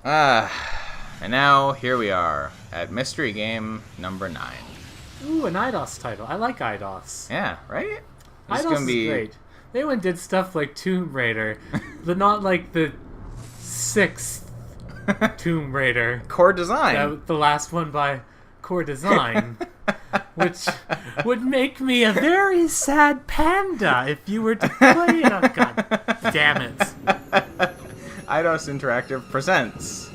And now here we are at mystery game number 9. Ooh, an IDOS title. I like IDOS. Yeah, right? IDOS is great. They went and did stuff like Tomb Raider, but not like the 6th Tomb Raider. Core Design. The last one by Core Design, which would make me a very sad panda if you were to play it. Oh, God damn it. IDOS Interactive presents.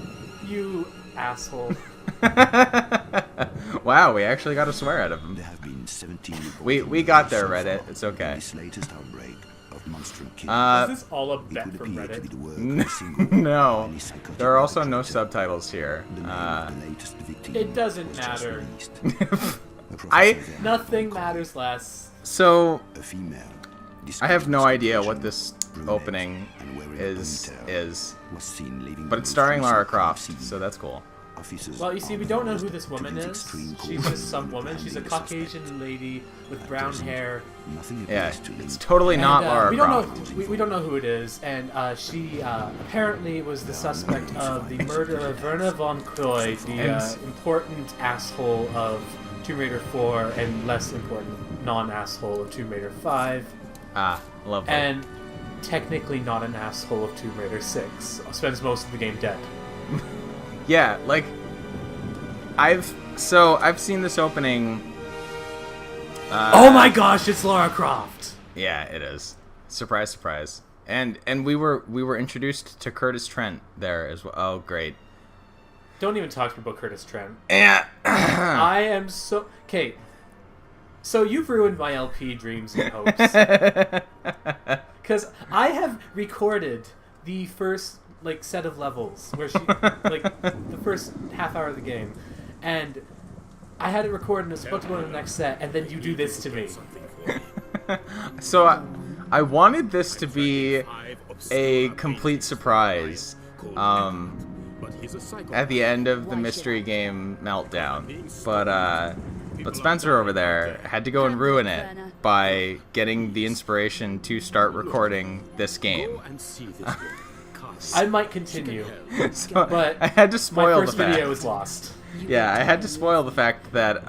You asshole. Wow, we actually got a swear out of him. There have been 17 We got there, Reddit. It's okay. This latest outbreak of monster Is this all a bet from Reddit? No. There are also no subtitles here. It doesn't matter. Nothing matters less. So, I have no idea what this opening is, but it's starring Lara Croft, so that's cool. Well, you see, we don't know who this woman is. She's just some woman. She's a Caucasian lady with brown hair. Yeah, it's totally not Lara Croft. We don't know who it is, and she apparently was the suspect of the murder of Werner von Croy, the important asshole of Tomb Raider 4 and less important non-asshole of Tomb Raider 5. Ah, lovely. And technically not an asshole of Tomb Raider 6. Spends most of the game dead. Yeah, like I've seen this opening. Oh my gosh, it's Lara Croft. Yeah, it is. Surprise, surprise. And we were introduced to Curtis Trent there as well. Oh, great. Don't even talk to me about Curtis Trent. Yeah. I am so... Okay. So you've ruined my LP dreams and hopes. Because I have recorded the first, set of levels, where she... the first half hour of the game. And I had it recorded and I was supposed to go to the next set, and then you do this to me. So I wanted this to be a complete surprise. At the end of the mystery game meltdown, but Spencer over there had to go and ruin it by getting the inspiration to start recording this game. I might continue, So but I had to spoil my first the fact. video is lost. Yeah, I had to spoil the fact that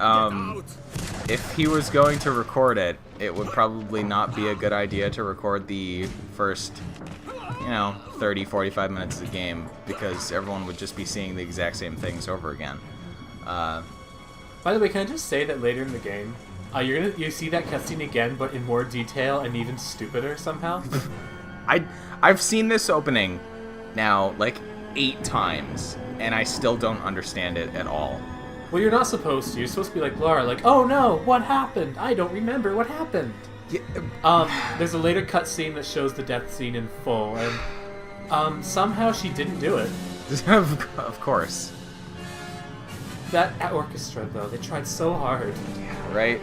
if he was going to record it, it would probably not be a good idea to record the first 30, 45 minutes of the game, because everyone would just be seeing the exact same things over again. By the way, can I just say that later in the game, you see that cutscene again, but in more detail and even stupider somehow? I've seen this opening now 8 times, and I still don't understand it at all. Well, you're not supposed to. You're supposed to be like Lara, oh no, what happened? I don't remember what happened. Yeah. There's a later cutscene that shows the death scene in full, and somehow she didn't do it. Of course. That orchestra, though, they tried so hard. Yeah, right?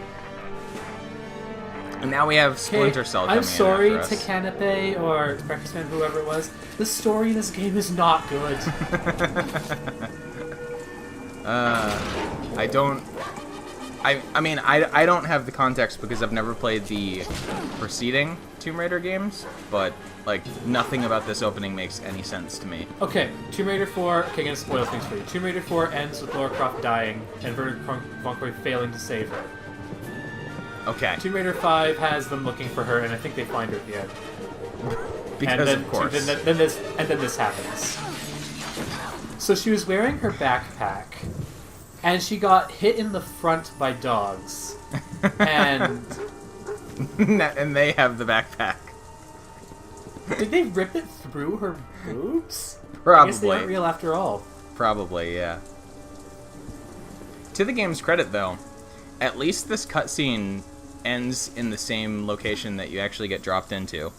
And now we have Splinter Cell coming I'm sorry in after to us. Canape or Breakfast Man, whoever it was. The story in this game is not good. I don't have the context because I've never played the preceding Tomb Raider games, but nothing about this opening makes any sense to me. Okay, Tomb Raider 4, I'm gonna spoil things for you. Tomb Raider 4 ends with Lara Croft dying and Werner von Croy failing to save her. Okay. Tomb Raider 5 has them looking for her, and I think they find her at the end. Because of course. Then this happens. So she was wearing her backpack, and she got hit in the front by dogs, and and they have the backpack. did they rip it through her boobs? Probably. I guess they aren't real after all. Probably, yeah. To the game's credit, though, at least this cutscene ends in the same location that you actually get dropped into.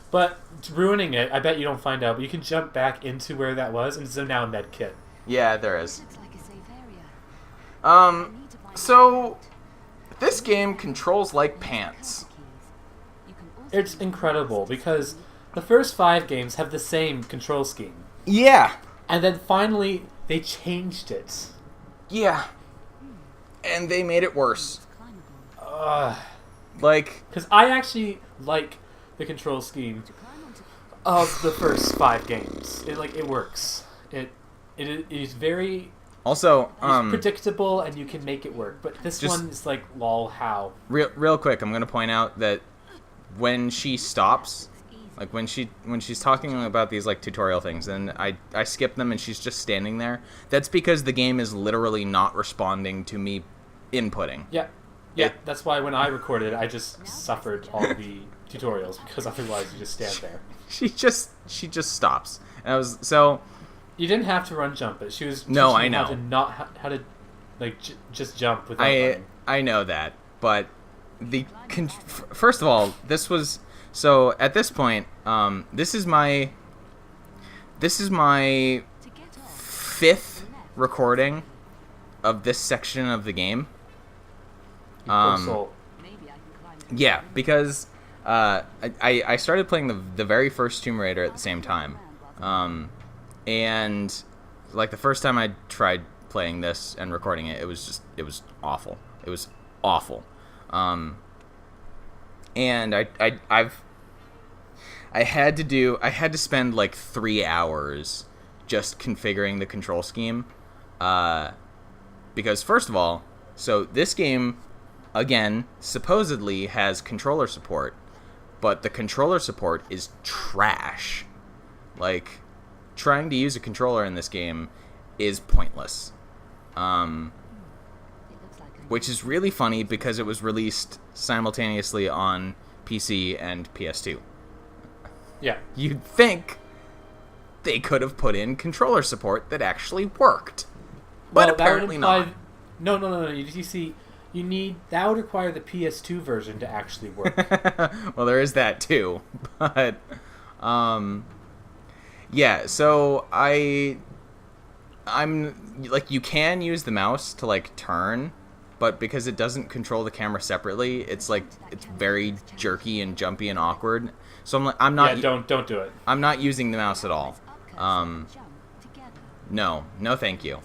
But ruining it, I bet you don't find out, but you can jump back into where that was, and so now a med kit. Yeah, there is. So this game controls like pants. It's incredible, because the first 5 games have the same control scheme. Yeah. And then finally, they changed it. Yeah. And they made it worse. Because I actually like the control scheme. of the first 5 games. It works. It is very Also, predictable, and you can make it work. But this one is like, lol, how? Real quick, I'm gonna point out that when she stops, like when she's talking about these like tutorial things, and I skip them, and she's just standing there. That's because the game is literally not responding to me inputting. Yeah. That's why when I recorded, I just suffered all the tutorials, because otherwise you just stand there. She just stops, and I was so. You didn't have to run jump it. She was teaching No, I you know. how to like just jump without running. I know that, but first of all, this was so at this point. This is my 5th recording of this section of the game. You poor soul. Yeah, because I started playing the very first Tomb Raider at the same time. And like the first time I tried playing this and recording it, it was awful. It was awful. And I had to spend like 3 hours just configuring the control scheme. Because first of all, so this game again supposedly has controller support, but the controller support is trash. Like, trying to use a controller in this game is pointless. Which is really funny because it was released simultaneously on PC and PS2. Yeah. You'd think they could have put in controller support that actually worked. But apparently not. No. You see, that would require the PS2 version to actually work. Well, there is that too. But yeah, so I'm like, you can use the mouse to like turn, but because it doesn't control the camera separately, it's very jerky and jumpy and awkward. So I'm not. Yeah, don't do it. I'm not using the mouse at all. No, thank you.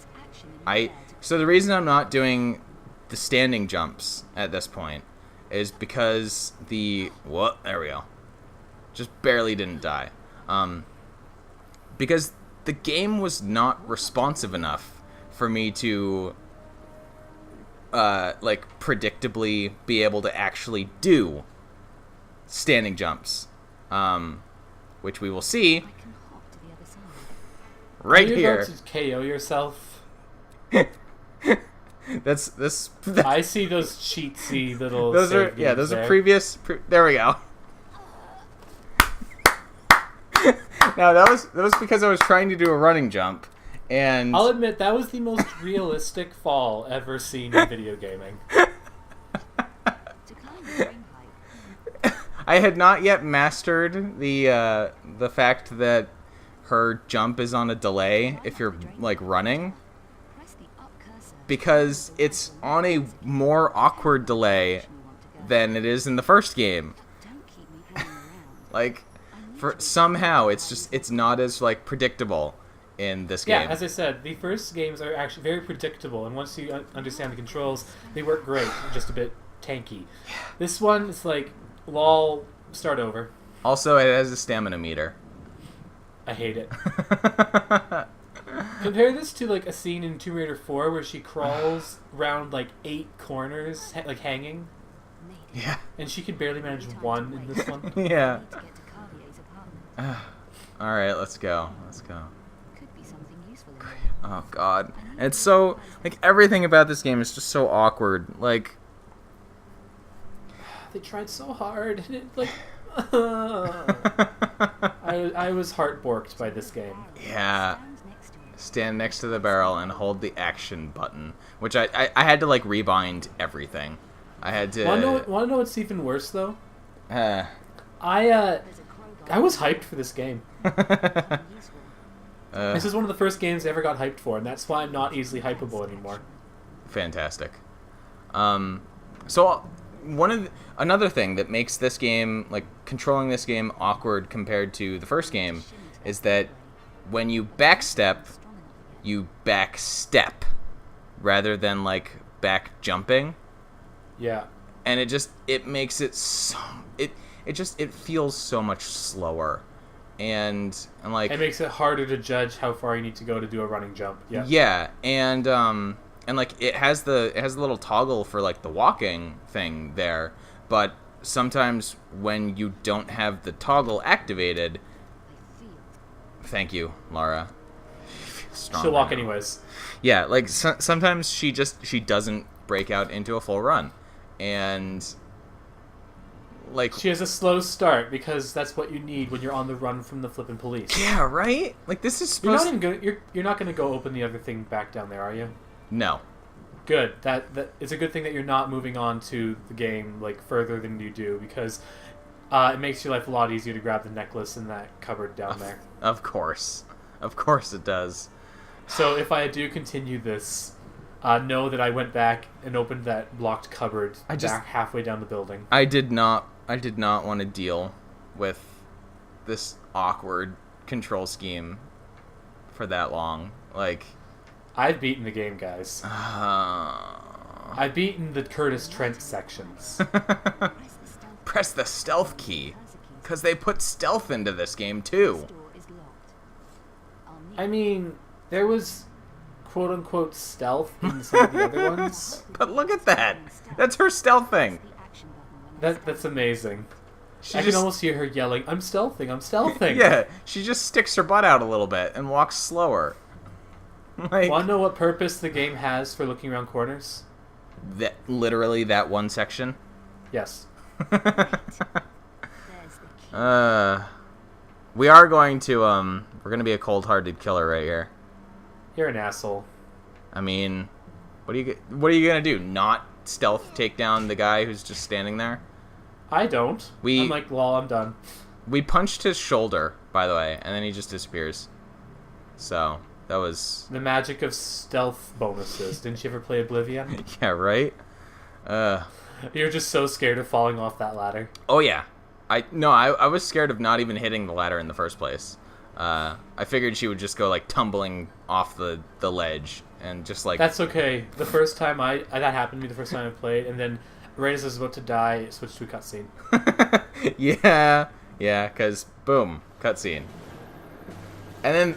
So the reason I'm not doing the standing jumps at this point is because there we go. Just barely didn't die. Because the game was not responsive enough for me to like predictably be able to actually do standing jumps, which we will see right here. Are you about to KO yourself? That's I see those cheatsy little. those are previous. There we go. Now that was because I was trying to do a running jump, and I'll admit that was the most realistic fall ever seen in video gaming. I had not yet mastered the fact that her jump is on a delay if you're like running, because it's on a more awkward delay than it is in the first game. Like, somehow it's not as like predictable in this game. Yeah, as I said, the first games are actually very predictable, and once you understand the controls, they work great. Just a bit tanky. This one is like, lol, start over. Also, it has a stamina meter. I hate it. Compare this to like a scene in Tomb Raider 4 where she crawls around like 8 corners, like hanging. Yeah. And she could barely manage 1 in this one. Yeah. All right, let's go. Oh God, and it's so like everything about this game is just so awkward. Like, they tried so hard, and it like. I was heartborked by this game. Yeah. Stand next to the barrel and hold the action button, which I had to like rebind everything. I had to. Want to know what's even worse though? I was hyped for this game. This is one of the first games I ever got hyped for, and that's why I'm not easily hypeable anymore. Fantastic. So another thing that makes this game, like controlling this game, awkward compared to the first game is that when you backstep, you backstep rather than like back jumping. Yeah. And it makes it so it feels so much slower. like It makes it harder to judge how far you need to go to do a running jump. Yeah. Yeah, and like it has the little toggle for like the walking thing there, but sometimes when you don't have the toggle activated, thank you, Laura. She'll walk anyways. Yeah, like sometimes she doesn't break out into a full run, and like she has a slow start because that's what you need when you're on the run from the flippin' police. Yeah, right. Like this is supposed. You're not gonna go open the other thing back down there, are you? No. Good. That it's a good thing that you're not moving on to the game like further than you do, because it makes your life a lot easier to grab the necklace in that cupboard down there. Of course it does. So if I do continue this, know that I went back and opened that blocked cupboard back halfway down the building. I did not want to deal with this awkward control scheme for that long. Like, I've beaten the game, guys. I've beaten the Curtis Trent sections. Press the stealth key, because they put stealth into this game too. I mean, there was quote-unquote stealth in some of the other ones. But look at that. That's her stealth thing. That's amazing. I can almost hear her yelling, "I'm stealthing, I'm stealthing." Yeah, she just sticks her butt out a little bit and walks slower. Like, want to know what purpose the game has for looking around corners? Literally that one section? Yes. We are going to, we're going to be a cold-hearted killer right here. You're an asshole. I mean, what are you going to do? Not stealth take down the guy who's just standing there? I don't. I'm like, well, I'm done. We punched his shoulder, by the way, and then he just disappears. So, that was... the magic of stealth bonuses. Didn't you ever play Oblivion? Yeah, right? You're just so scared of falling off that ladder. Oh, yeah. I was scared of not even hitting the ladder in the first place. I figured she would just go, like, tumbling off the ledge and just, like... That's okay. The first time that happened to me the first time I played, and then right as I was about to die, it switched to a cutscene. Yeah, because, boom, cutscene. And then,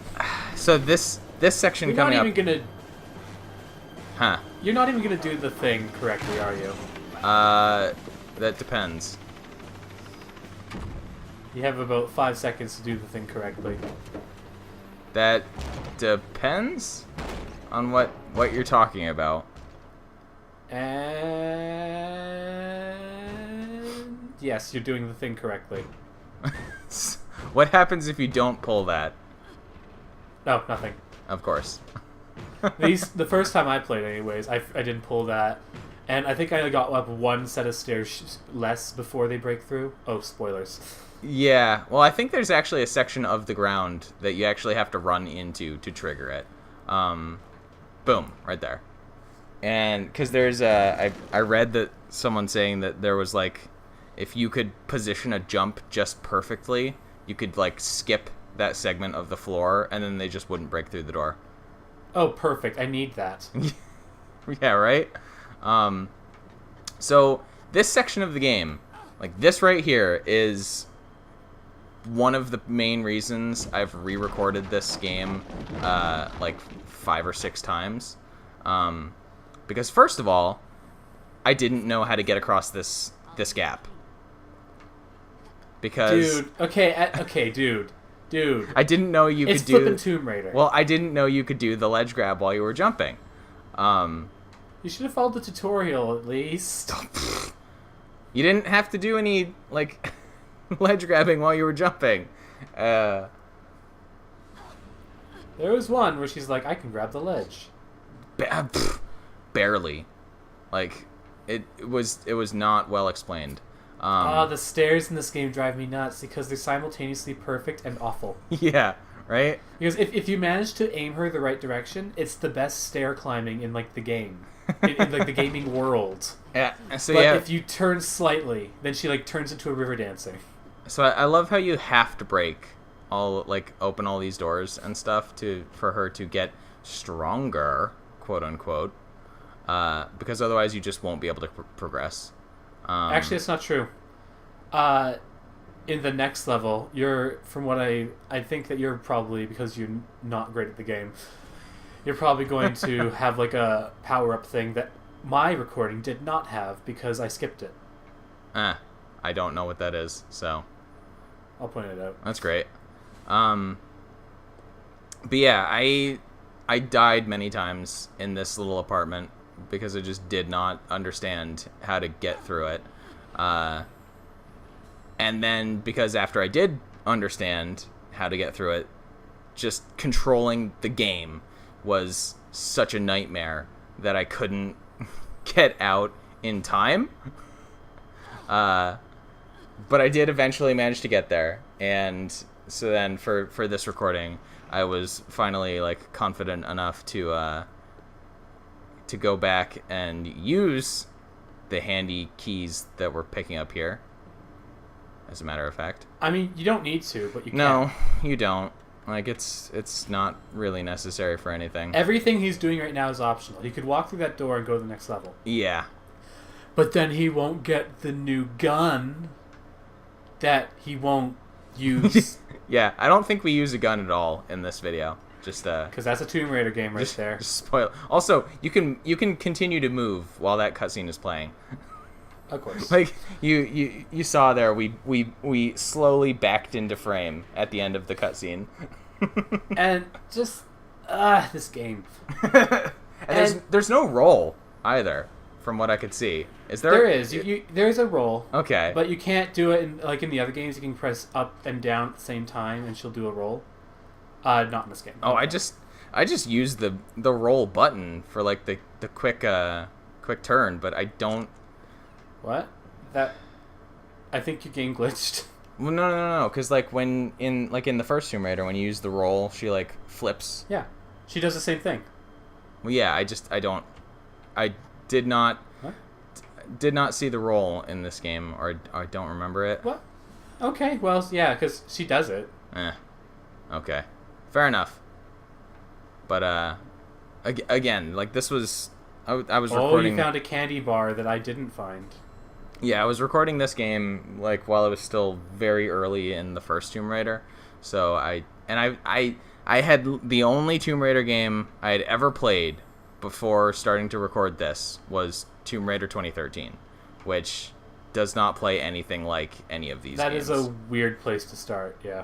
so this section coming up... You're not even gonna do the thing correctly, are you? That depends. You have about 5 seconds to do the thing correctly. That depends on what you're talking about. And yes, you're doing the thing correctly. What happens if you don't pull that? No, nothing. Of course. The first time I played, anyways, I didn't pull that, and I think I got up one set of stairs less before they break through. Oh, spoilers. Yeah, well, I think there's actually a section of the ground that you actually have to run into to trigger it. Boom, right there. And because there's I read that someone saying that there was like, if you could position a jump just perfectly, you could like skip that segment of the floor, and then they just wouldn't break through the door. Oh, perfect. I need that. Yeah, right? So, this section of the game, like this right here, is one of the main reasons I've re-recorded this game, like 5 or 6 times. Because first of all, I didn't know how to get across this gap. Because... Dude. I didn't know you could do... It's flippin' Tomb Raider. Well, I didn't know you could do the ledge grab while you were jumping. You should have followed the tutorial, at least. You didn't have to do any, like, ledge grabbing while you were jumping. There was one where she's like, I can grab the ledge. Barely. Like, it was not well explained. The stairs in this game drive me nuts because they're simultaneously perfect and awful. Yeah, right? Because if you manage to aim her the right direction, it's the best stair climbing in, like, the game. in like, the gaming world. Yeah, so but yeah. if you turn slightly, then she, like, turns into a river dancing. So I love how you have to open all these doors and stuff for her to get stronger, quote unquote, because otherwise you just won't be able to progress. Actually, that's not true. in the next level, from what I think that you're probably, because you're not great at the game, you're probably going to have like a power-up thing that my recording did not have because I skipped it. I don't know what that is, so I'll point it out. that's great. But yeah, I died many times in this little apartment because I just did not understand how to get through it. And then because after I did understand how to get through it, just controlling the game was such a nightmare that I couldn't get out in time. But I did eventually manage to get there, and so then for this recording, I was finally like confident enough to go back and use the handy keys that we're picking up here. As a matter of fact, I mean, you don't need to, but you can. No, you don't. Like it's not really necessary for anything. Everything he's doing right now is optional. He could walk through that door and go to the next level. Yeah. But then he won't get the new gun that he won't use. Yeah, I don't think we use a gun at all in this video. Just because that's a Tomb Raider game right there. Just spoil. Also, you can continue to move while that cutscene is playing. Of course. Like you saw there, we slowly backed into frame at the end of the cutscene. And just this game. and there's no roll either, from what I could see. Is there? There is. There's a roll. Okay. But you can't do it in the other games. You can press up and down at the same time, and she'll do a roll. Not in this game. Oh, I just used the roll button for like the quick turn, but I don't. What? I think your game glitched. Well, no, because like when in the first Tomb Raider, when you use the roll, she like flips. Yeah, she does the same thing. Well, yeah, I did not see the roll in this game, or I don't remember it. What? Okay, well, yeah, because she does it. Okay, fair enough. But again, like this was I was recording. Oh, you found a candy bar that I didn't find. Yeah, I was recording this game like while it was still very early in the first Tomb Raider. So I had the only Tomb Raider game I had ever played before starting to record this was Tomb Raider 2013, which does not play anything like any of these games. That is a weird place to start, yeah.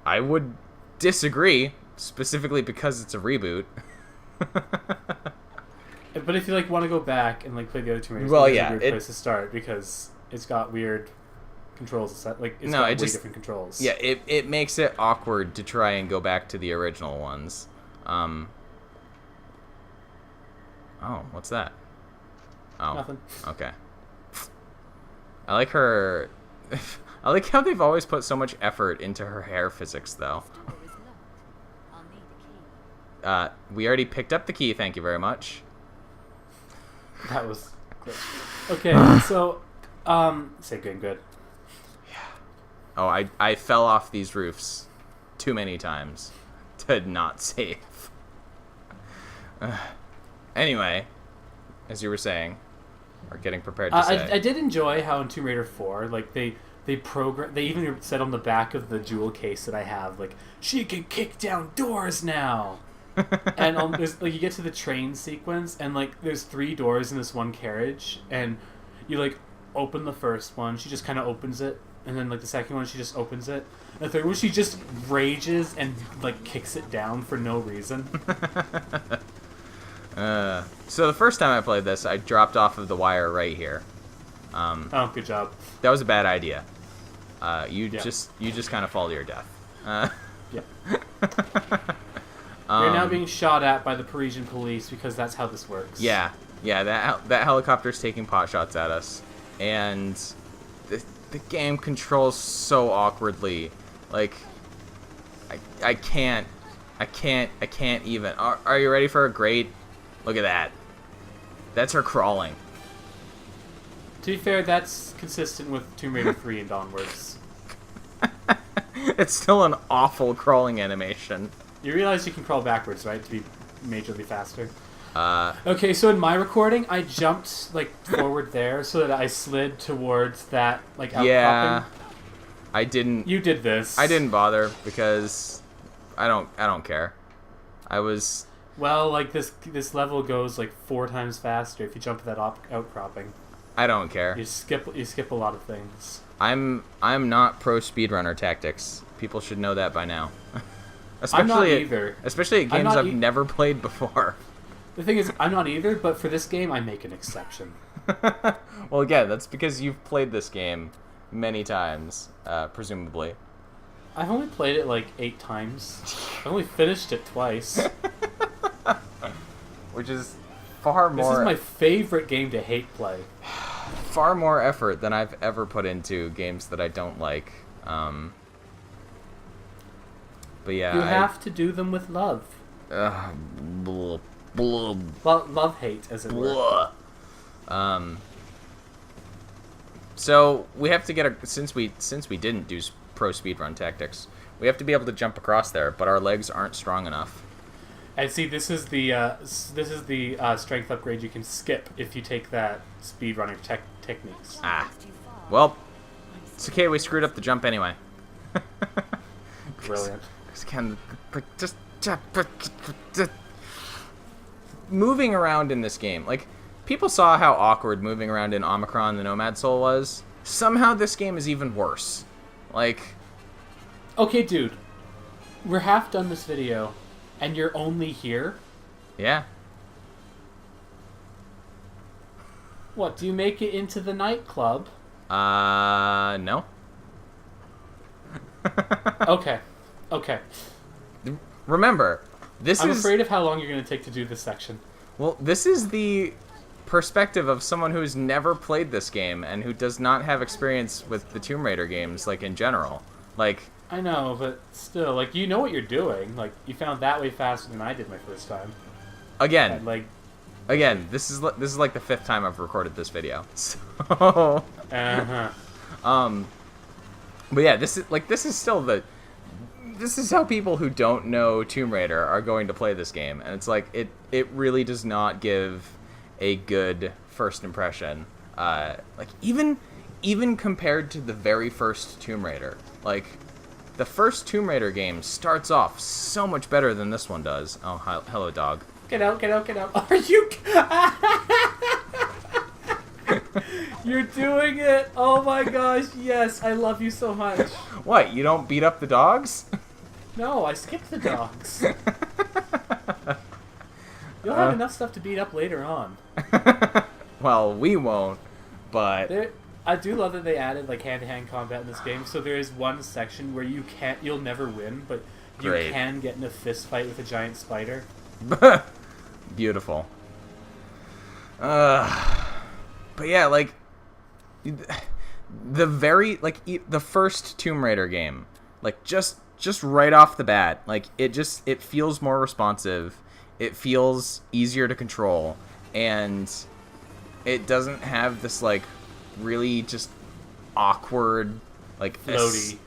I would disagree, specifically because it's a reboot. But if you want to go back and play the other Tomb Raiders, well, it's yeah, a weird place to start because it's got weird controls. It's got way different controls. Yeah, it makes it awkward to try and go back to the original ones. Oh, what's that? Oh, nothing. Okay. I like her. I like how they've always put so much effort into her hair physics, though. We already picked up the key. Thank you very much. That was good. Okay, so say good. Yeah. Oh, I fell off these roofs too many times to not save. Anyway, as you were saying, or getting prepared to say, I did enjoy how in Tomb Raider 4, they even said on the back of the jewel case that I have, she can kick down doors now. And there's you get to the train sequence, and there's 3 doors in this one carriage, and you open the first one, she just kind of opens it, and then the second one she just opens it, and the third one she just rages and kicks it down for no reason. So the first time I played this, I dropped off of the wire right here. Oh, good job. That was a bad idea. You just kind of fall to your death. Yeah. You're now being shot at by the Parisian police because that's how this works. Yeah. That helicopter's taking pot shots at us, and the game controls so awkwardly. I can't even. Are you ready for a great? Look at that. That's her crawling. To be fair, that's consistent with Tomb Raider 3 and onwards. It's still an awful crawling animation. You realize you can crawl backwards, right, to be majorly faster? Okay, so in my recording, I jumped, forward there so that I slid towards that, outcropping. Yeah. I didn't. You did this. I didn't bother because I don't care. I was. Well, like this level goes like 4 times faster if you jump that outcropping. I don't care. You skip a lot of things. I'm not pro speedrunner tactics. People should know that by now. I'm not either. Especially at games I've never played before. The thing is, I'm not either, but for this game, I make an exception. Well, again, that's because you've played this game many times, presumably. I've only played it like 8 times. I only finished it twice. Which is far more... This is my favorite game to hate play. Far more effort than I've ever put into games that I don't like. But yeah, you have to do them with love. Blah, blah, Well, love-hate, as it were. So we have to get since we didn't do pro speedrun tactics, we have to be able to jump across there, but our legs aren't strong enough. And see, this is the strength upgrade you can skip if you take that speedrunner techniques. Ah, well, it's okay. We screwed up the jump anyway. Brilliant. Just moving around in this game, like people saw how awkward moving around in Omicron the Nomad Soul was. Somehow this game is even worse. Like, okay, dude, we're half done this video, and you're only here. Yeah. What, do you make it into the nightclub? No. Okay. Remember, I'm afraid of how long you're going to take to do this section. Well, this is the perspective of someone who's never played this game and who does not have experience with the Tomb Raider games, like, in general. Like... I know, but still, like, you know what you're doing. Like, you found that way faster than I did my first time. Again. And, like... Again, this is like the 5th time I've recorded this video. So... But yeah, this is still the... This is how people who don't know Tomb Raider are going to play this game, and it's like it really does not give a good first impression. Like even compared to the very first Tomb Raider, like the first Tomb Raider game starts off so much better than this one does. Oh, hello, dog. Get out! Are you? You're doing it! Oh my gosh! Yes, I love you so much. What? You don't beat up the dogs? No, I skipped the dogs. You'll have enough stuff to beat up later on. Well, we won't, but... I do love that they added like hand-to-hand combat in this game, so there is one section where you'll never win, but you can get in a fist fight with a giant spider. Beautiful. But yeah, like... The first Tomb Raider game, like, just right off the bat, like, it feels more responsive, it feels easier to control, and it doesn't have this, like, really just awkward, like... Floaty.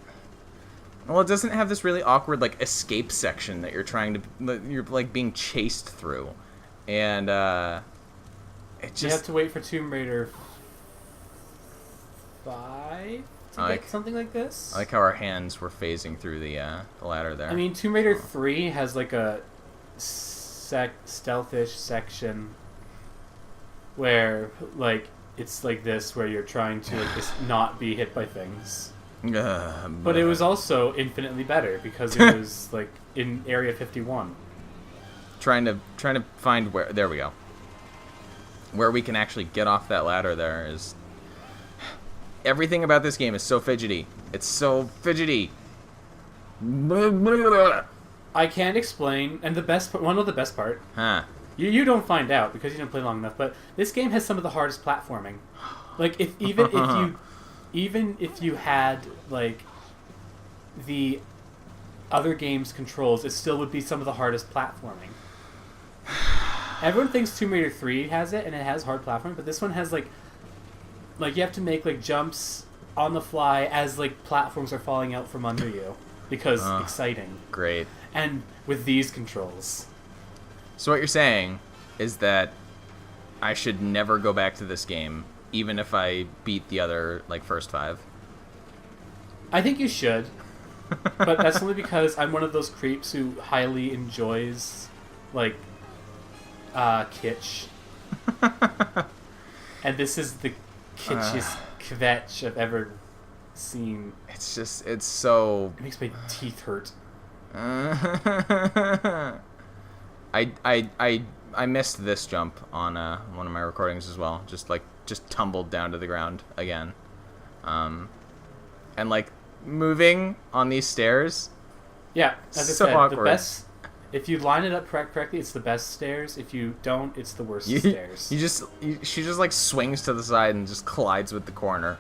Well, it doesn't have this really awkward, like, escape section that you're, like, being chased through, and, it just... You have to wait for Tomb Raider 5 to get something like this. I like how our hands were phasing through the ladder there. I mean, Tomb Raider 3 has like a stealthish section where like it's like this, where you're trying to like, just not be hit by things. But it was also infinitely better because it was like in Area 51. Trying to find where... There we go. Where we can actually get off that ladder there is... Everything about this game is so fidgety. It's so fidgety. I can't explain, and one of the best part... Huh. You don't find out because you didn't play long enough, but this game has some of the hardest platforming. Like, even if you had, like, the other game's controls, it still would be some of the hardest platforming. Everyone thinks Tomb Raider 3 has it, and it has hard platforming, but this one has, like, you have to make, like, jumps on the fly as, like, platforms are falling out from under you. Because exciting. Great. And with these controls. So what you're saying is that I should never go back to this game, even if I beat the other, like, first 5? I think you should, but that's only because I'm one of those creeps who highly enjoys, like, kitsch. And this is the kitschiest kvetch I've ever seen. It's just, it's so... It makes my teeth hurt. I missed this jump on one of my recordings as well. Just tumbled down to the ground again. And like moving on these stairs. Yeah, as I so said, awkward. the best. If you line it up correctly, it's the best stairs. If you don't, it's the worst stairs. She just like swings to the side and just collides with the corner.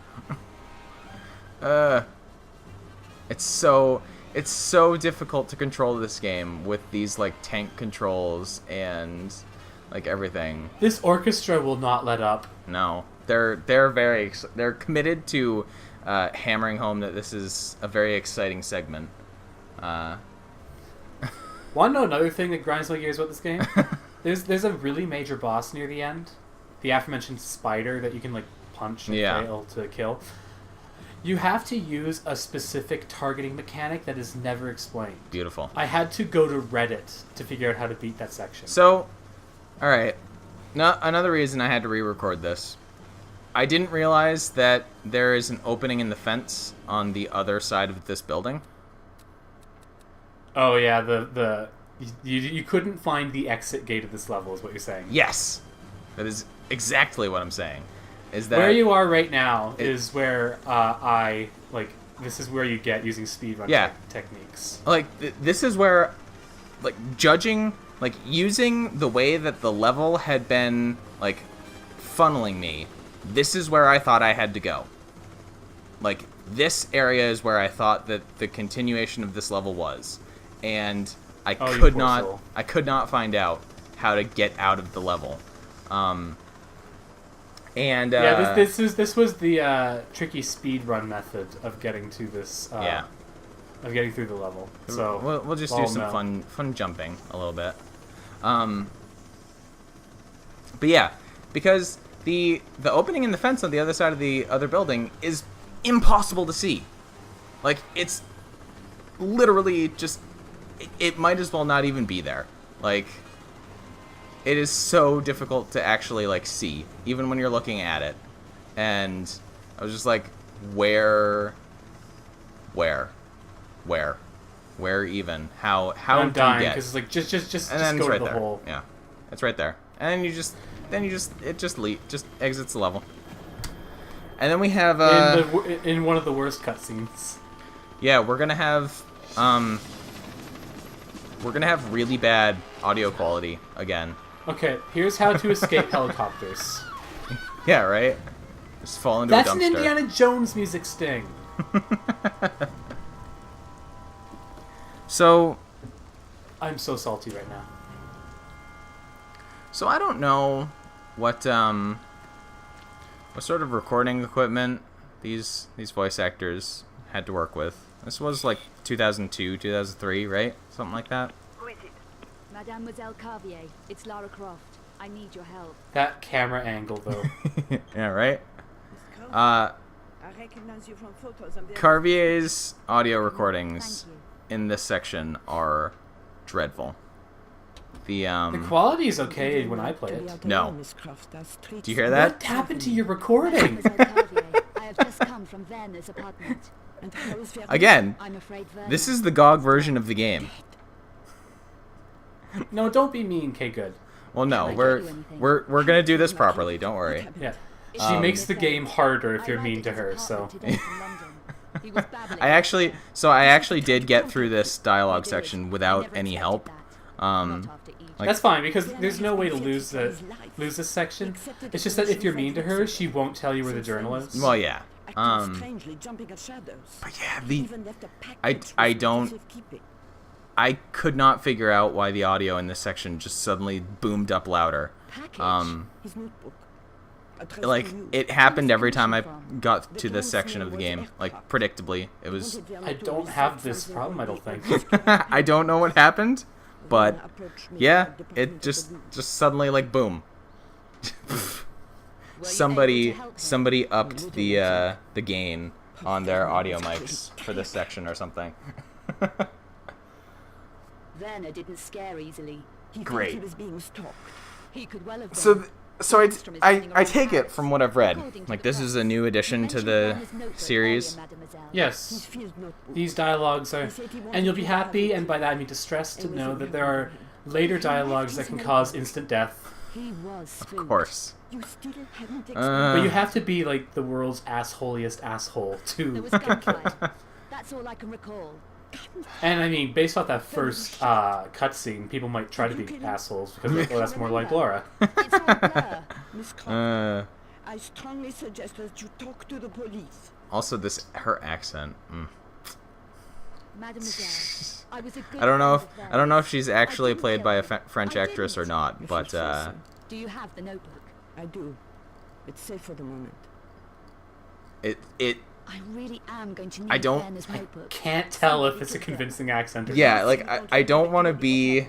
It's so difficult to control this game with these like tank controls and like everything. This orchestra will not let up. No, they're committed to hammering home that this is a very exciting segment. Want to know another thing that grinds my gears about this game? There's a really major boss near the end, the aforementioned spider that you can like punch and fail to kill. You have to use a specific targeting mechanic that is never explained. Beautiful. I had to go to Reddit to figure out how to beat that section. So, all right. Now, another reason I had to re-record this. I didn't realize that there is an opening in the fence on the other side of this building. Oh yeah, you couldn't find the exit gate of this level, is what you're saying. Yes, that is exactly what I'm saying. Is that where you are right now is where this is where you get using speedrun techniques. Like this is where, like judging, like using the way that the level had been like funneling me. This is where I thought I had to go. Like this area is where I thought that the continuation of this level was. And I could not find out how to get out of the level. This was the tricky speedrun method of getting to this. Of getting through the level. So we'll just do some fun jumping a little bit. But yeah, because the opening in the fence on the other side of the other building is impossible to see. Like it's literally just. It might as well not even be there. Like, it is so difficult to actually, like, see, even when you're looking at it. And I was just like, where even? How I'm do dying you get? because it's like just And then go it's to right the there. hole. Yeah, it's right there. And then it just exits the level. And then we have in one of the worst cutscenes. Yeah, we're gonna have really bad audio quality again. Okay, here's how to escape helicopters. Yeah, right? Just fall into a dumpster. That's an Indiana Jones music sting. So... I'm so salty right now. So I don't know what sort of recording equipment these voice actors had to work with. This was like 2002, 2003, right? Something like that. Who is it? Mademoiselle Carvier, it's Lara Croft. I need your help. That camera angle, though. Yeah, right? I recognize you from photos on the Carvier's audio recordings in this section are dreadful. The quality is okay when I play it. No. Do you hear that? What happened to your recording? Mademoiselle Carvier, I have just come from Werner's apartment. Again, I'm afraid Werner... this is the GOG version of the game. No, don't be mean, K. Good. Well, no, we're gonna do this properly. Don't worry. Yeah, she makes the game harder if you're mean to her. So. I actually did get through this dialogue section without any help. That's fine because there's no way to lose this section. It's just that if you're mean to her, she won't tell you where the journal is. Well, yeah. But yeah, I could not figure out why the audio in this section just suddenly boomed up louder. Like, it happened every time I got to this section of the game. Like, predictably. It was... I don't have this problem, I don't think. I don't know what happened, but yeah, it just suddenly, like, boom. Somebody upped the gain on their audio mics for this section or something. Werner didn't scare easily. He Great. thought he was being stalked. He could well have So, done. I take it from what I've read. Like, this is a new addition to the series. Yes. Field notebook. These dialogues are, and you'll be happy, and by that I mean distressed, to know that there are later dialogues that can cause instant death. He was Of course. You still haven't explained. But you have to be like the world's assholiest asshole There to was get killed. gunfight. That's all I can recall. And I mean, based off that first cutscene, people might try to be assholes because well, that's more like Laura. It's all blur. Miss Crawford, Uh, I strongly suggest that you talk to the police. also, her accent. Mademoiselle, I was a good I don't know if friend of I don't know if theirs. she's I actually didn't played kill by a them. French I actress or didn't. not, If but you say so. Do you have the notebook? I do. It's safe for the moment. it I really am going to need I don't- Werner's notebook. Can't tell if it's a convincing accent or yeah, not. like I don't want to be,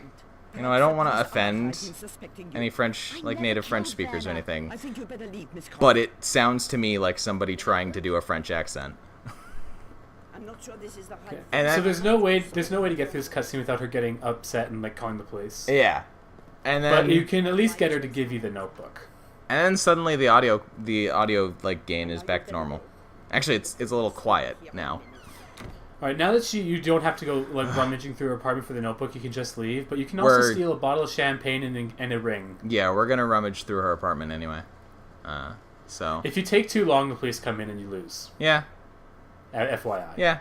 you know, I don't want to offend Suspecting you. any French, like native French speakers or anything, I think you better leave, Miss Crawford. but it sounds to me like somebody trying to do a French accent. I'm not sure this is the right. And So then, there's no way to get through this cutscene without her getting upset and like calling the police. yeah, and But you then can at least get her to give you the notebook. suddenly the audio like gain is back to normal. Actually, it's a little quiet now. All right, now that you don't have to go like rummaging through her apartment for the notebook, you can just leave. But you can also We're- steal a bottle of champagne and a ring. Yeah, we're gonna rummage through her apartment anyway. So If you take too long, the police come in and you lose. yeah, FYI. yeah,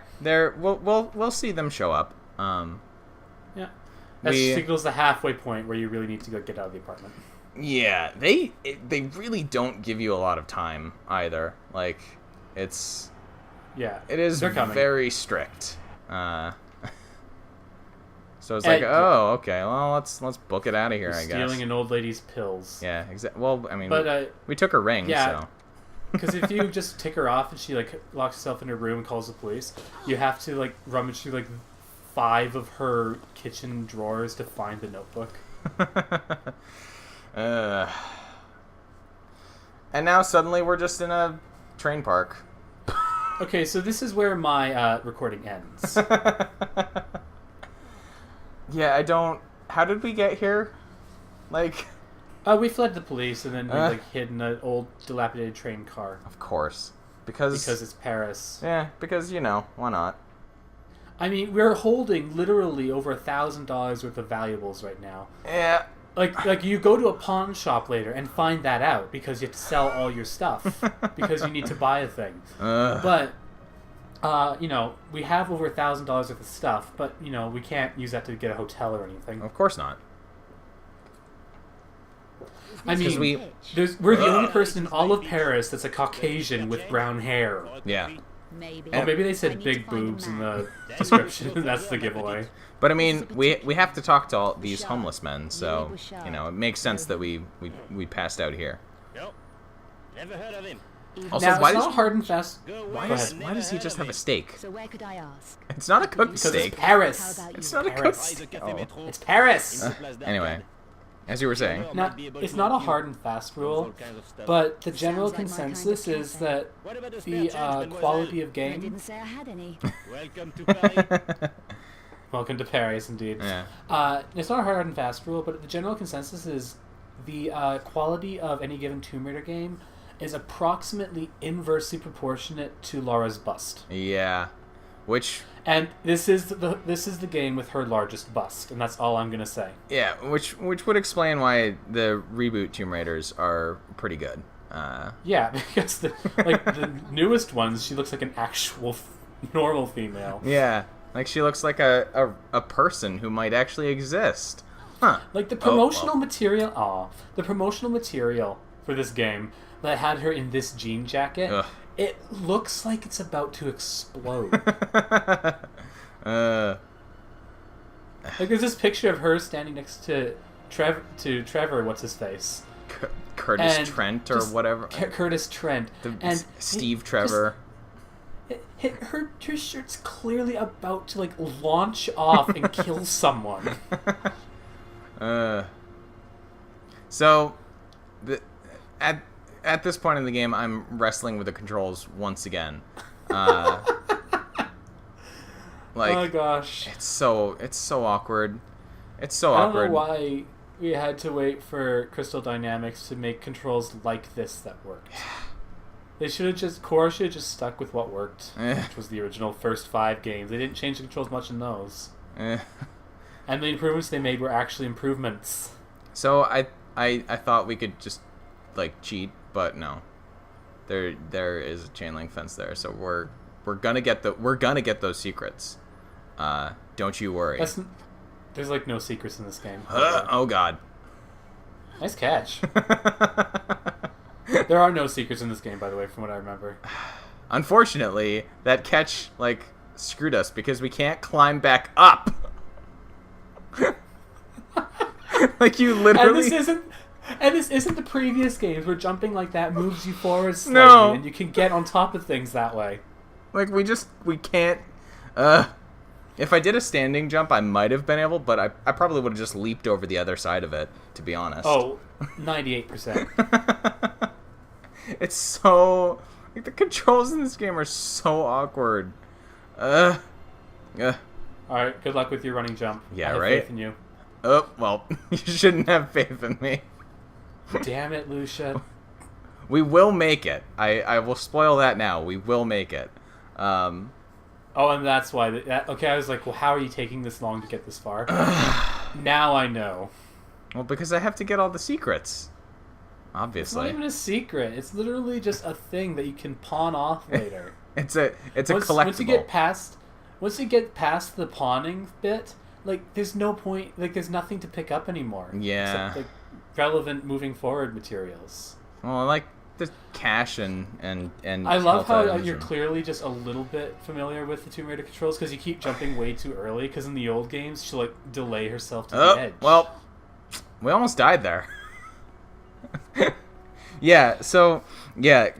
we'll see them show up. Yeah. That We- signals the halfway point where you really need to go get out of the apartment. Yeah, they really don't give you a lot of time either. Like, Yeah. it is They're coming. very strict. So it's And- like, oh, okay, well, let's book it out of here, You're I guess. stealing an old lady's pills. Yeah, exactly. Well, I mean, But we took her ring, yeah. so Because if you just take her off and she like locks herself in her room and calls the police, you have to like rummage through like 5 of her kitchen drawers to find the notebook. And now suddenly we're just in a train park. Okay, so this is where my recording ends. Yeah, I don't. How did we get here? Like, We fled the police and then we like hid in an old dilapidated train car of course, because it's Paris. yeah, because you know, why not? I mean, we're holding literally over $1,000 worth of valuables right now. Yeah. Like you go to a pawn shop later and find that out because you have to sell all your stuff because you need to buy a thing. But you know, we have over $1,000 worth of stuff, but you know, we can't use that to get a hotel or anything. Of course not. I mean, we're the only person in all of Paris that's a Caucasian with brown hair. Yeah. Maybe. Oh, maybe they I said need big to find a boobs in man. the description, and that's the giveaway. But I mean, we have to talk to all these homeless men, so you know, it makes sense that we passed out here. Nope. Never heard of him. Also, Now, why it's does not hard and fast. why Go does ahead. he just have a steak? So where could I ask? It's not a cooked Because steak. it's Paris. How about It's you? not a cooked Paris. steak. Café Oh. Métro. It's Paris. Anyway, as you were saying. Now, it's not a hard and fast rule, but the general Sounds like my kind of consensus is cafe. that What about the spare the change, mademoiselle? quality of I game. didn't say I had any. Welcome to Paris. Welcome to Paris, indeed. Yeah. It's not a hard and fast rule, but the general consensus is the quality of any given Tomb Raider game is approximately inversely proportionate to Laura's bust. Yeah. Which And this is the game with her largest bust, and that's all I'm gonna say. yeah, which would explain why the reboot Tomb Raiders are pretty good. Yeah, because the newest ones, she looks like an actual normal female. Yeah. Like she looks like a person who might actually exist. Huh. Like the promotional material, the promotional material for this game that had her in this jean jacket, Ugh. it looks like it's about to explode. Like there's this picture of her standing next to Trevor, what's his face, Curtis And Trent or just whatever. Curtis Trent, and Steve Trevor. her shirt's clearly about to like launch off and kill someone. So, at this point in the game, I'm wrestling with the controls once again. Like, oh gosh. it's so awkward. It's so I don't awkward. know why we had to wait for Crystal Dynamics to make controls like this that worked. They should have just... Core should have just stuck with what worked, which was the original first 5 games. They didn't change the controls much in those. And the improvements they made were actually improvements. So I thought we could just like cheat, but no. There is a chain link fence there, so we're gonna get those secrets. Don't you worry. There's like no secrets in this game. Oh god. Nice catch. There are no secrets in this game, by the way, from what I remember. Unfortunately, that catch like screwed us because we can't climb back up. Like you literally. And this isn't the previous games where jumping like that moves you forward slightly, No. and you can get on top of things that way. Like we can't. If I did a standing jump, I might have been able, but I probably would have just leaped over the other side of it, to be honest. Oh, 98%. It's so... Like, the controls in this game are so awkward. Alright, good luck with your running jump. Yeah, I have right? faith in you. Oh, well, you shouldn't have faith in me. Damn it, Lucia. We will make it. I will spoil that now. We will make it. Oh, and that's why... okay, I was like, well, how are you taking this long to get this far? Now I know. Well, because I have to get all the secrets. It's not Obviously. even a secret. It's literally just a thing that you can pawn off later. It's a collectible. Once you get past the pawning bit, like there's no point. Like there's nothing to pick up anymore. Yeah. Except, like relevant moving forward materials. Well, I like the cash and I love health how items you're and- clearly just a little bit familiar with the Tomb Raider controls because you keep jumping way too early. Because in the old games, she'll like delay herself to the edge. Well, we almost died there. Yeah, so yeah,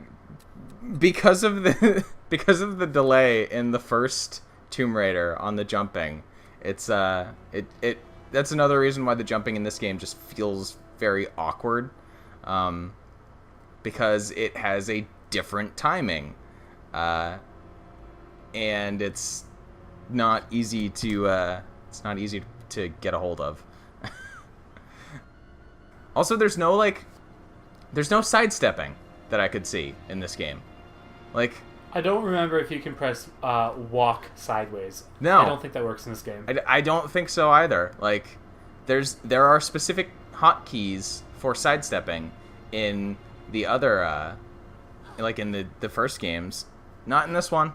because of the delay in the first Tomb Raider on the jumping, it's that's another reason why the jumping in this game just feels very awkward, because it has a different timing, and it's not easy to get a hold of. Also, there's no sidestepping that I could see in this game. Like, I don't remember if you can press walk sideways. No. I don't think that works in this game. I don't think so either. Like, there are specific hotkeys for sidestepping in the other, like in the first games. Not in this one.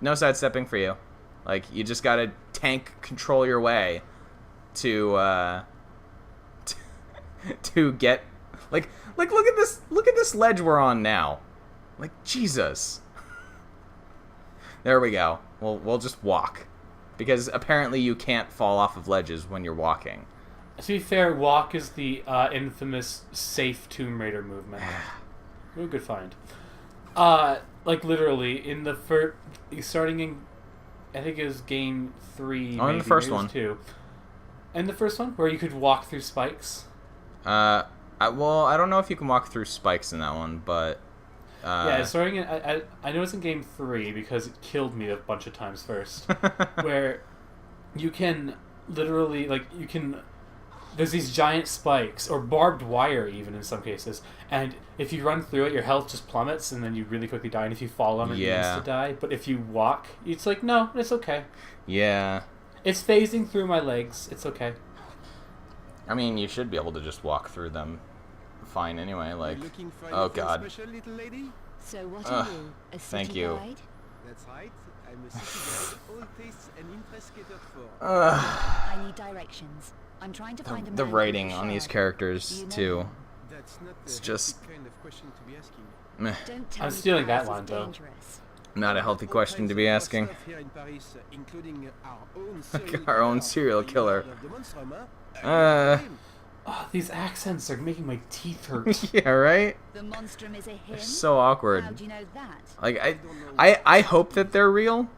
No sidestepping for you. Like, you just gotta tank control your way to to get like look at this ledge we're on now. Like, Jesus. There we go. We'll just walk, because apparently you can't fall off of ledges when you're walking. To be fair, walk is the infamous safe Tomb Raider movement. Ooh, good find. Like literally in the first, starting in, I think it was game 3. Oh, in the first maybe it was one. 2. In the first one, where you could walk through spikes. Well, I don't know if you can walk through spikes in that one, but Yeah, starting in, I know it's in game 3 because it killed me a bunch of times first. Where you can literally, like, there's these giant spikes, or barbed wire even in some cases, and if you run through it, your health just plummets, and then you really quickly die, and if you fall on it, you insta-die. But if you walk, it's like, no, it's okay. yeah. It's phasing through my legs, it's okay. I mean, you should be able to just walk through them fine anyway, like, Looking for oh anything god. special, little lady? So what are you? A city thank you. guide? That's right. I'm a city guide, all tastes and interests catered for. I need directions. I'm trying to find a The man writing named on these Shard. characters, Do you know too. him? That's not It's the just- healthy kind of question to be asking. Meh. Don't tell I'm me stealing that Paris is line, though. dangerous. Not a healthy question to be asking. Here in Paris, including our Our own serial killer. Oh, these accents are making my teeth hurt. Yeah, right? The monstrum is a him? They're so awkward. How do you know that? Like, I hope that they're real.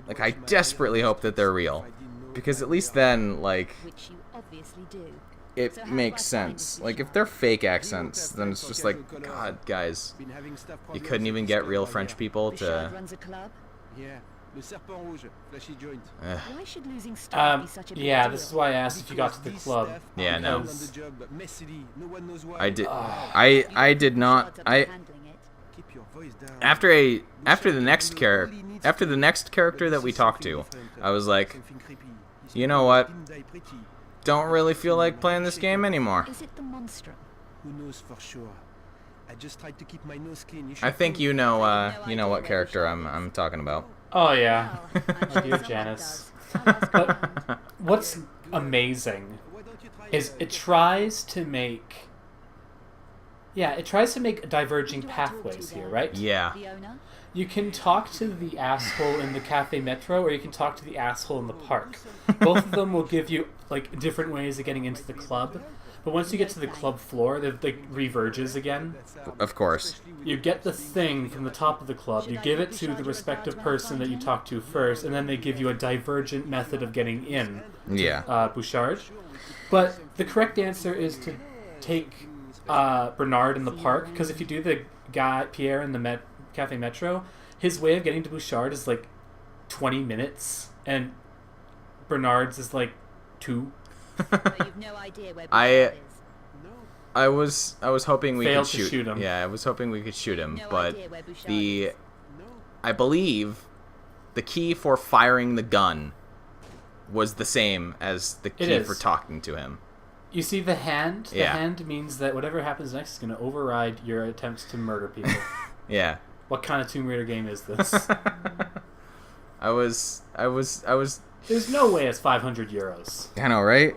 Like, I desperately hope that they're real. Because at least then, like, Which you obviously do. it So how do makes I find sense. this Like, if Bouchard? they're fake accents, then it's just like, God, guys, Been having staff you problems couldn't with even this get guy real all French year. people Bouchard to... runs a club. Yeah, Le Serpent Rouge, flashy joint. Why should losing staff be such a big Yeah, deal? this is why I asked if you got to the Because club. these staff Yeah, are no. on the job messily. No one knows why. I did... You I did not... Bouchard's up to I... handling it. Keep your voice down. After the next Bouchard after the next character that we talked to, I was like, Something creepy. He's you know what? didn't die pretty. Don't really feel like playing this game anymore. Is it the monstrum? Who knows for sure? I just tried to keep my nose clean. I think you know what character I'm talking about. Oh yeah. Well, I'm sure Dear someone Janice. does. I'll ask around. What's amazing Why don't you try is it tries to make diverging Who do I talk to pathways here, there? right? Yeah. The owner? You can talk to the asshole in the Cafe Metro, or you can talk to the asshole in the park. Both of them will give you like different ways of getting into the club. But once you get to the club floor, it like reverges again. Of course. You get the thing from the top of the club, you give it to the respective person that you talk to first, and then they give you a divergent method of getting in Yeah. Bouchard. But the correct answer is to take Bernard in the park, because if you do the guy Pierre in the Cafe Metro, his way of getting to Bouchard is like 20 minutes, and Bernard's is like 2. But you've no idea where I- Bouchard is. I was hoping we Failed could to shoot. shoot him. Yeah, I was hoping we could shoot him, No but idea where Bouchard the is. I believe the key for firing the gun was the same as the key is. for talking to him. You see the hand? The Yeah. hand means that whatever happens next is going to override your attempts to murder people. Yeah. What kind of Tomb Raider game is this? I was There's no way it's 500 euros. I know, right?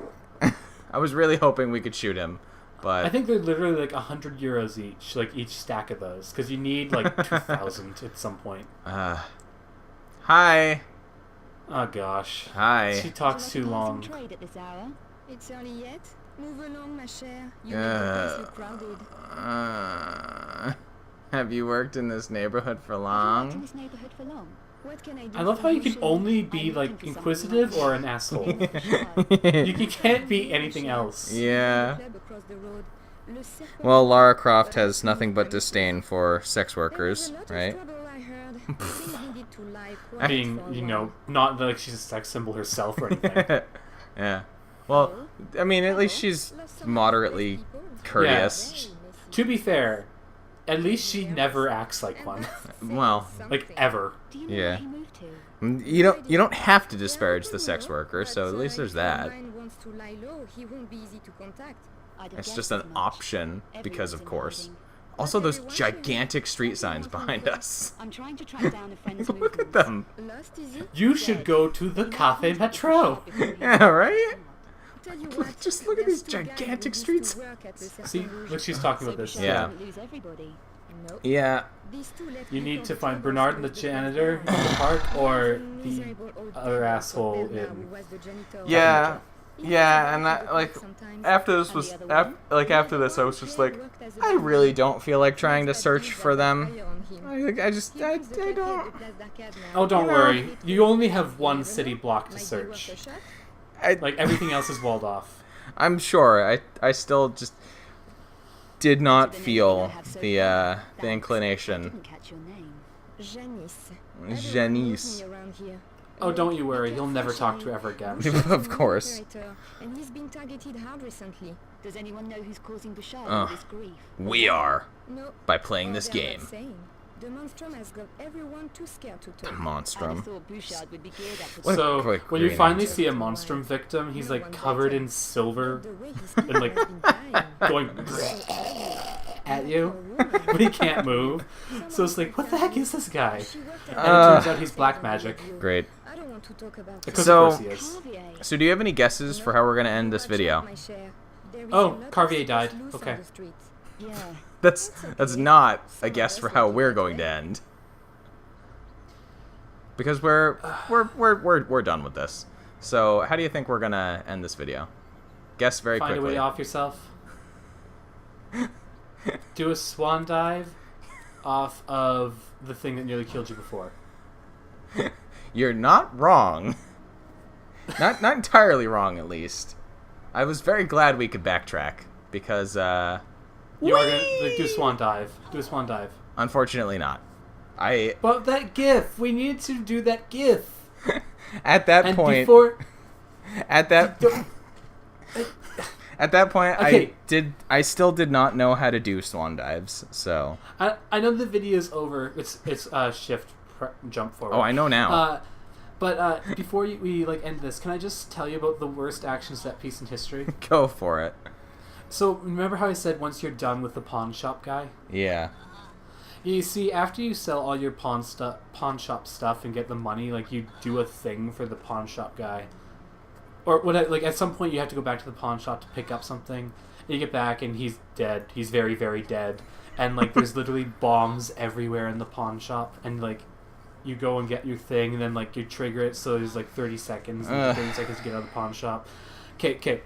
I was really hoping we could shoot him, but I think they're literally like 100 euros each, like each stack of those, because you need like 2,000 at some point. hi. Oh gosh. She Hi. talks too long. Trade at this hour. It's early yet. Move along, ma chère. You make the place look crowded. Have you worked in this neighborhood for Have you worked in long? this neighborhood for long? What can I do? I love for how you you, can chérie? only be I'm like looking for inquisitive someone or an asshole. Bouchard. You can't be anything else. Yeah. Club across the road. Le Serpent Well, Lara Rouge. Croft has nothing but disdain for sex workers, There was a lot right? of trouble, I heard. Things needed to lie quiet Being, for a you while. know, not like she's a sex symbol herself or anything. Yeah. Well, I mean, at least she's moderately courteous. To be fair, at least she never acts like one. Well, Like, ever. Do you know Yeah. where he moved to? You don't have to disparage the sex worker, so at least there's that. Wants to lie low, he won't be easy to contact. I'd have It's guessed just as an much. option because, of Everyone's in course. hiding. Also, those gigantic street signs behind us. I'm trying to track down a friend's Look at movements. them. Lost, is he? You should go to the Cafe Metro. Yeah, right? Tell you what, Just look at there's these two guys gigantic who streets. used to work at the Serpent See, Rouge. look, she's talking So about this. Bouchard Yeah. didn't lose everybody. No, Yeah. these two left You me need for to find troubles Bernard in the with janitor in guy. the park, or Some the miserable old other guy asshole called Bernard in. who was the janitor. Yeah. He Yeah, was and about that, to like, work sometimes. after this And was, the other one? after this, I was just like, I really don't feel like trying to search for them. I just, I don't. Oh, don't You know- worry. You only have one city block to search. I, Like, everything else is walled off. I'm sure. I still just did not So the name I feel have so the far. the Thanks. I inclination. didn't catch your name. Janice. Janice. Oh, don't you worry. He'll never talk to her ever again. Of course. And he's been targeted hard recently. Does anyone know who's causing Bouchard Oh. all this grief? We are No. by playing Oh, this they're not game. saying. The monstrum has got everyone too scared to The talk. I'd have monstrum. thought Bouchard would be geared up for What a So, quick when you green finally answer. see a monstrum victim, he's like covered in silver, The way his and like going at you, but he can't move. So it's like, what the heck is this guy? And it turns out he's black magic. Great. I don't want to talk about Because So- of course he is. Carvier. So do you have any guesses for how we're gonna end this video? Oh, Carvier died. Okay. Yeah. That's not a guess for how we're going to end. Because we're done with this. So how do you think we're gonna end this video? Guess very Find a quickly. way off yourself. Do a swan dive off of the thing that nearly killed you before. You're not wrong. Not entirely wrong, at least. I was very glad we could backtrack because You are gonna do a swan dive. Do a swan dive. unfortunately not. But that GIF, we need to do that GIF. At that And point, before, at that point, Okay. I still did not know how to do swan dives. So I know the video's over. It's shift jump forward. I know now. But before we end this, can I just tell you about the worst action set piece in history? Go for it. So remember how I said once you're done with the pawn shop guy? Yeah. You see, after you sell all your pawn shop stuff and get the money, you do a thing for the pawn shop guy. Or at some point you have to go back to the pawn shop to pick up something. And you get back and he's dead. He's very, very dead. And there's literally bombs everywhere in the pawn shop. And you go and get your thing, and then you trigger it, so there's 30 seconds, and 30 seconds to get out of the pawn shop. Okay.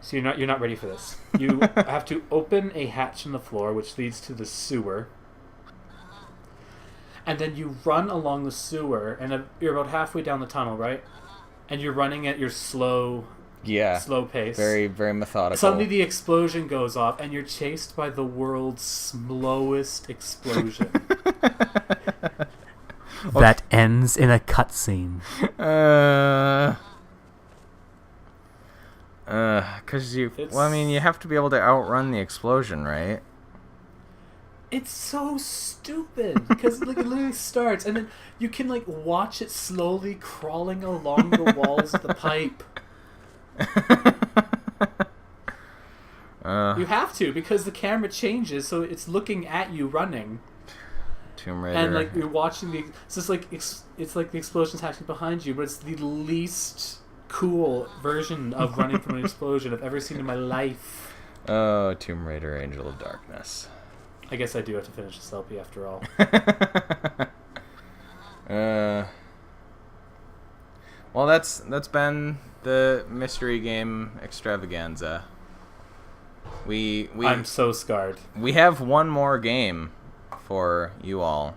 So you're not ready for this. You have to open a hatch in the floor, which leads to the sewer. And then you run along the sewer, and you're about halfway down the tunnel, right? And you're running at your slow pace. Very, very methodical. Suddenly the explosion goes off, and you're chased by the world's slowest explosion. That ends in a cutscene. Because you have to be able to outrun the explosion, right? It's so stupid because it literally starts, and then you can watch it slowly crawling along the walls of the pipe. You have to, because the camera changes, so it's looking at you running. Tomb Raider. And you're watching it's just it's like the explosion's happening behind you, but it's the least cool version of running from an explosion I've ever seen in my life. Oh, Tomb Raider, Angel of Darkness. I guess I do have to finish this LP after all. Well, that's been the mystery game extravaganza. I'm so scarred. We have one more game for you all,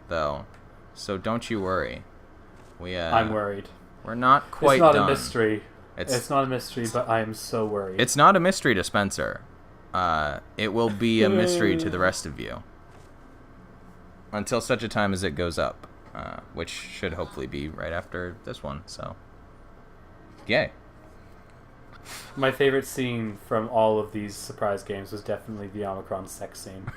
though, so don't you worry. I'm worried. We're not quite It's not done. a mystery. It's not a mystery, but I am so worried. It's not a mystery to Spencer. It will be a mystery to the rest of you. Until such a time as it goes up. Which should hopefully be right after this one, so. Yay. My favorite scene from all of these surprise games was definitely the Omicron sex scene.